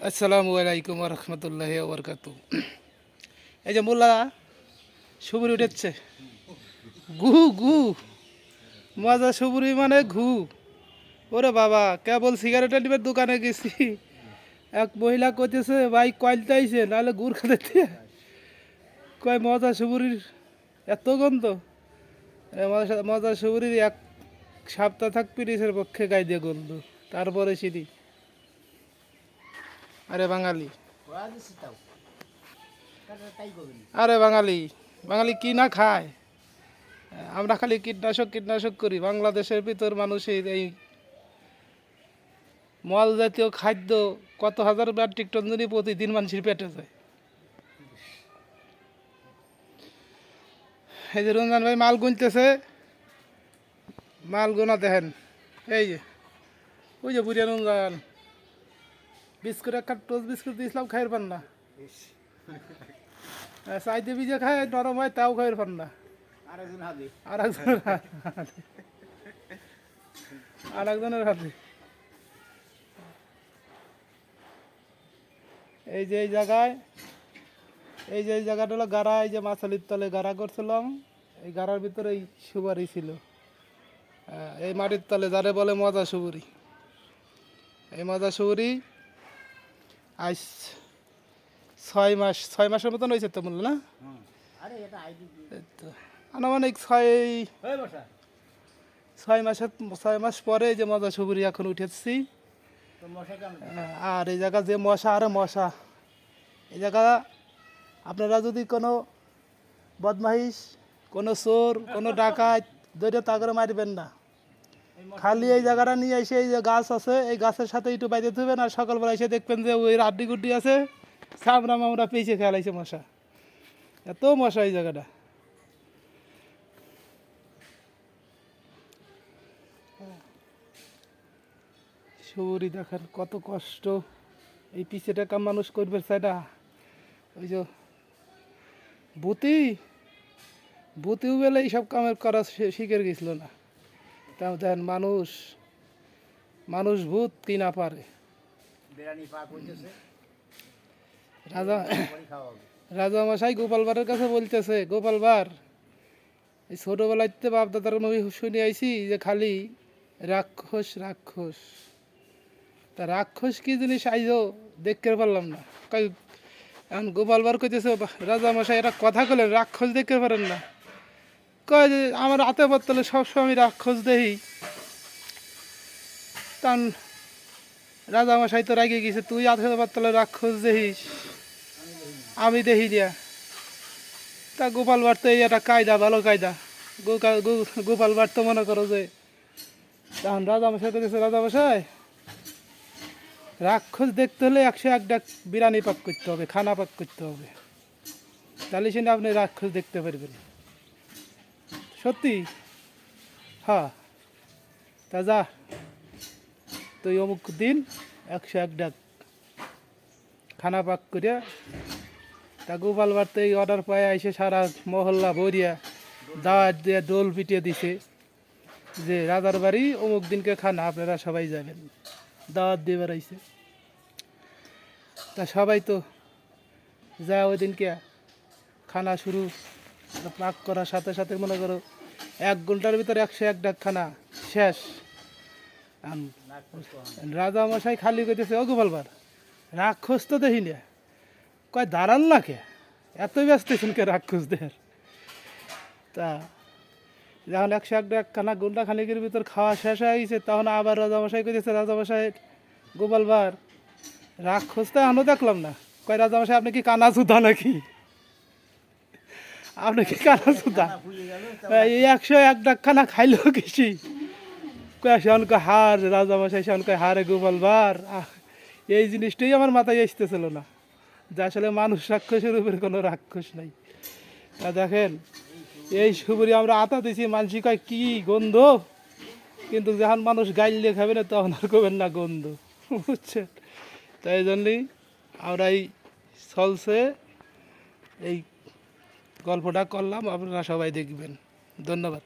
আসসালামু আলাইকুম রহমতুল্লাহ বরকাত। এই যে মোল্লা সুপুরি উঠেছে, ঘু ঘু মজা সুপুরি মানে ঘু। ওরে বাবা, কেবল সিগারেটের ডিবের দোকানে গেছি, এক মহিলা কইতেছে ভাই কয়লতাইছে নাহলে গুড় খাতে দিয়ে। কয় মজা সুপুরির এত গন্ধ। মজা সুপুরির এক সপ্তাহ থাক পিরিসের পক্ষে গাই দিয়ে গন্ধ, তারপরে সিঁড়ি। আরে বাঙালি, আরে বাঙালি, বাঙালি কি না খায়? আমরা খালি কীটনাশক কীটনাশক করি। বাংলাদেশের ভিতর মানুষের এই মল জাতীয় খাদ্য কত হাজার মেট্রিক টন যদি প্রতিদিন মানুষের পেটে যায়। এই যে রঞ্জন ভাই মাল গুনতেছে, মাল গোনা দেখেন। এই যে ওই যে বুড়িয়া রঞ্জন বিস্কুট একটা টোস্ট বিস্কুট দিয়েছিলাম, খাইয়ের পান না। চাইতে ভিজে খায়, নরম হয়, তাও খাইয়ের পান না। আর একজনের হাতে এই যে এই জায়গায়, এই যে এই জায়গাটা হলো গাড়া। এই যে মাছালির তলে গাড়া করছিলাম, এই গাড়ার ভিতরে এই সুপারি ছিল। এই মাটির তলে যারে বলে মজা সুপুরি। এই মজা সুপুরি আজ 6 মাসের মতন হয়েছে তো বললো না? এই তো আনুমানিক 6 মাস পরে এই যে মজা সুপুরি এখন উঠেছি। আর এই জায়গা যে মশা, আরে মশা এই জায়গা। আপনারা যদি কোনো বদমাইশ, কোনো চোর, কোনো ডাকাত ধরে তা করে মারবেন না। খালি এই জায়গাটা নিয়ে এসে এই যে গাছ আছে, এই গাছের সাথে একটু বাইরে ধুবেন, আর সকালবেলা এসে দেখবেন যে ওই আড্ডি গুড্ডি আছে, চামড়া মামড়া পেয়েছে খেয়ালাইছে মশা। এত মশা এই জায়গাটা। সুপুরি দেখেন কত কষ্ট। এই পিছেটা কাম মানুষ করবে সেটা। ওই যে ভূতি ভূতিও বেলে এইসব কামের করা শিখে গেছিল না। তাও দেখেন মানুষ, মানুষ ভূত কি না পারে। রাজা রাজামশাই গোপাল ভাঁড়ের কাছে বলতেছে, গোপাল ভাঁড়, এই ছোটোবেলাতে বাপ দাদার মুখে শুনে আইছি যে খালি রাক্ষস রাক্ষস। তা রাক্ষস কি জিনিস আইজও দেখতে পারলাম না। এখন গোপাল ভাঁড় কইতেছে, রাজামশাই এটা কথা কলেন, রাক্ষস দেখতে পারেন না? কয় যে আমার হাতে পাতলে সবসময় আমি রাক্ষস দেখি। তখন রাজামশাই তো রাগে গেছে, তুই হাতে পাতলে রাক্ষস দেখিস, আমি দেখি দিয়া। তা গোপাল ভাঁড় তো এই একটা কায়দা, ভালো কায়দা। গোপাল ভাঁড় তো মনে করো যে, তখন রাজামশাই কইতেছে, রাজামশাই রাক্ষস দেখতে হলে 101 ডাক বিরিয়ানি পাক করতে হবে, খানা পাক করতে হবে, তাহলে সেটা আপনি রাক্ষস দেখতে পারবেন। সত্যি? হ্যাঁ। তা যা তুই অমুক দিন 101 ডাক খানা পাক করিয়া। তা গোপাল ভাঁড় তো এই অর্ডার পায় আইসে সারা মহল্লা ভরিয়া দাওয়াত দিয়ে দোল পিটিয়ে দিছে যে রাজার বাড়ি অমুক দিনকে খানা, আপনারা সবাই যাবেন। দাওয়াত দিয়ে বেড়াইছে। তা সবাই তো যা ওই দিনকে খানা শুরু। পাক করার সাথে সাথে মনে করো 1 ঘন্টার ভিতরে 101 ডাক খানা শেষ। রাজামশাই খালি কইতেছে, ও গোপাল ভাঁড়, রাক্ষস তো দেখি না। কয় দাঁড়ান না কে, এত ব্যস্ত কে রাক্ষস দেহের? তা যখন 101 ডাক খানা ঘন্টা খানিকের ভিতর খাওয়া শেষ হয়ে গেছে, তখন আবার রাজামশাই কইতেছে, রাজামশাই গোপাল ভাঁড়, রাক্ষস তো এখনও দেখলাম না। কয় রাজামশাই আপনি কি কানা সুধা নাকি? আপনি কি কানা সুধা? এই 101 ডাক খানা খাইলো কিসি? কয় সেন কয় হার রাজামশাই, সেন কয় হারে গোপাল ভাঁড়, এই জিনিসটাই আমার মাথায় আসতেছিল না যে আসলে মানুষ রাক্ষসের উপরে কোনো রাক্ষস নাই। তা দেখেন এই সুপুরি আমরা আতা দিছি, মানসি কয় কি গন্ধ, কিন্তু যখন মানুষ গাইলে খাবে না তখন আর করবেন না গন্ধ, বুঝছেন? তাই জন্যই আমরা এই চলছে এই গল্পটা করলাম, আপনারা সবাই দেখবেন। ধন্যবাদ।